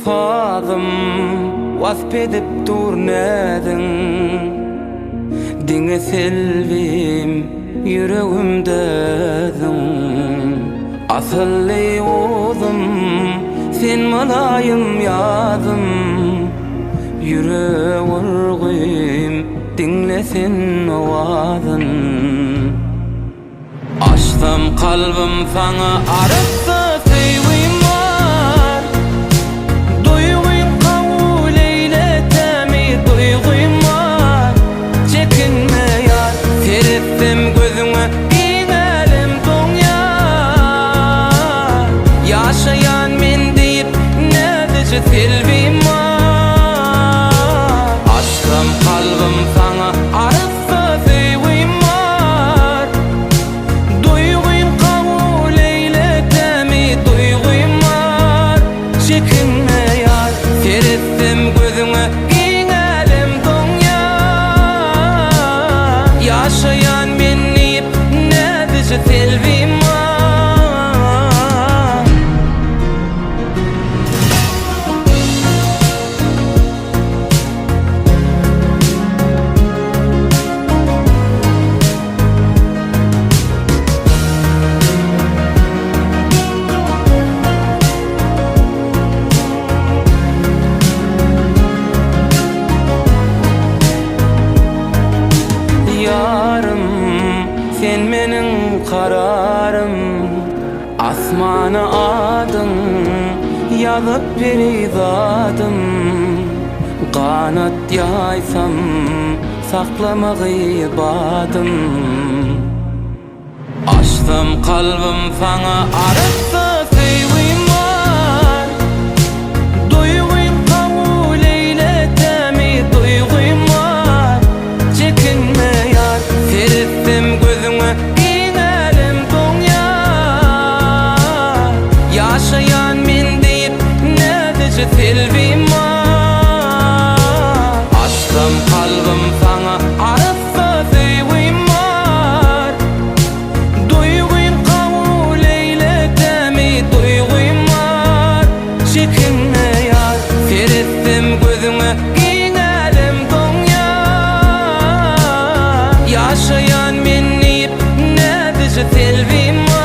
Fazım vasp edip durnedin Dine selvim yüreğimdedin Asılli oğlum sen malayım yazım Yüreğim dinlesin ovadın Açtım kalbim sana arıksa sevim var Duygum kabul eyletemi duygum var Çekinme yar seyrettim gözüme inelim dünya Yaşayan men deyip nedici selvim var Açtım kalbim sana arıksa sevim var Duygum kabul eyletemi duygum var Çekinme yar seyrettim gözüme inelim dünya Yaşayan men deyip nedici selvim var Sen menin kararım Asmana adın Yazıp perizadım Kanat yaysam Saklama gıbadım Açtım kalbim sana arıksa sevim var Duygum kabul eyletemi duygum var Çekinme yar seyrettim gözüme inelim dünya Yaşayan men deyip nedici selvim var Açtım kalbim sana arıksa sevim var Duygum kabul eyletemi duygum var Çekinme yar seyrettim gözüme inelim dünya Yaşayan men deyip nedici selvim var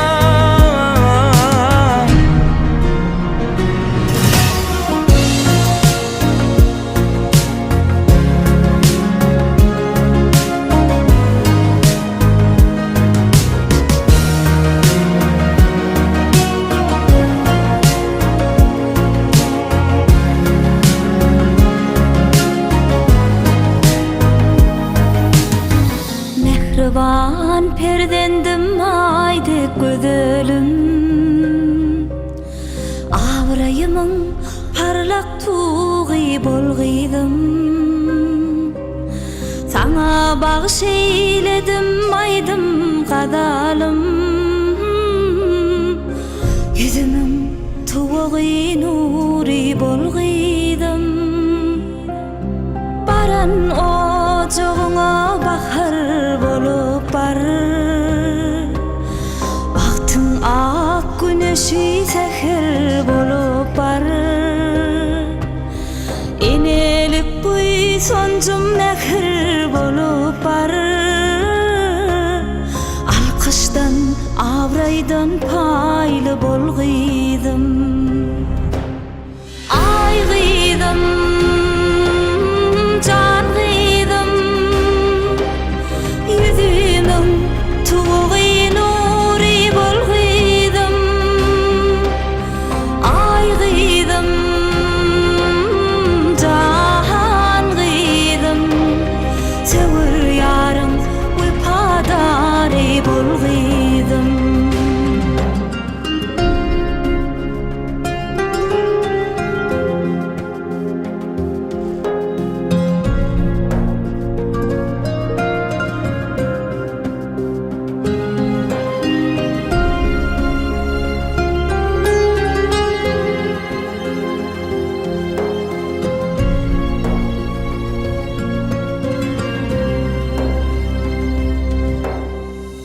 Mehriban perdendim aydı gözelim Avrayımın parlak tuği bolgıydım Sana bağış eyledim aydım kadalım Yüzümün tuği nuri bolgıydım Baran ocağına bahar bolup barır Baktın ak güneşi seher bolup barır Enelik buy soncum nehir bolup barır Alkıştan avraydan paylı bolgıydım Ay gıydım can gıydım Yüzümün tuği nuri bolgıydım Ay gıydım can gıydım Sevir yarın upadari bolgıydım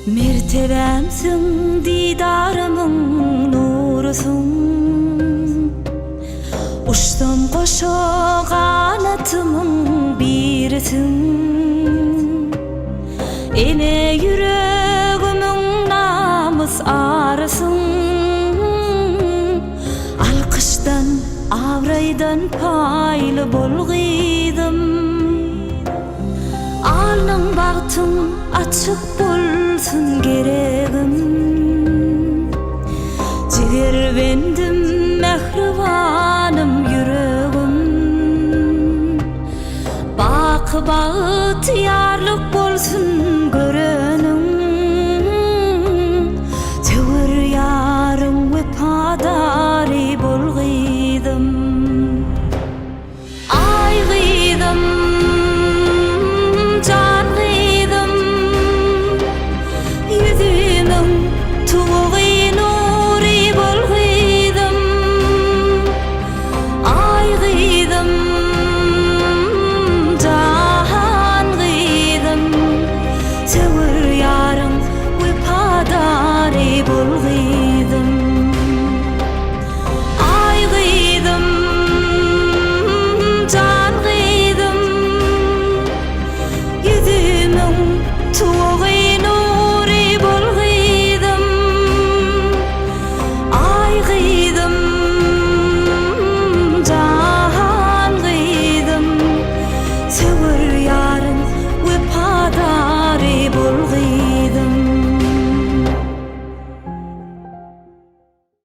Mertebemsin didarımın nurusun Koşdum koşa kanatımın birisin. Ene yüreğimin namız arısın. Alkışdan, avraydan paylı bolğydım. Alnın bagtın açık bolsun geregim. Jiger bendim mehribanım yüreğim. Bağıt yarlık bolsun görenim. Tevir yarım vepada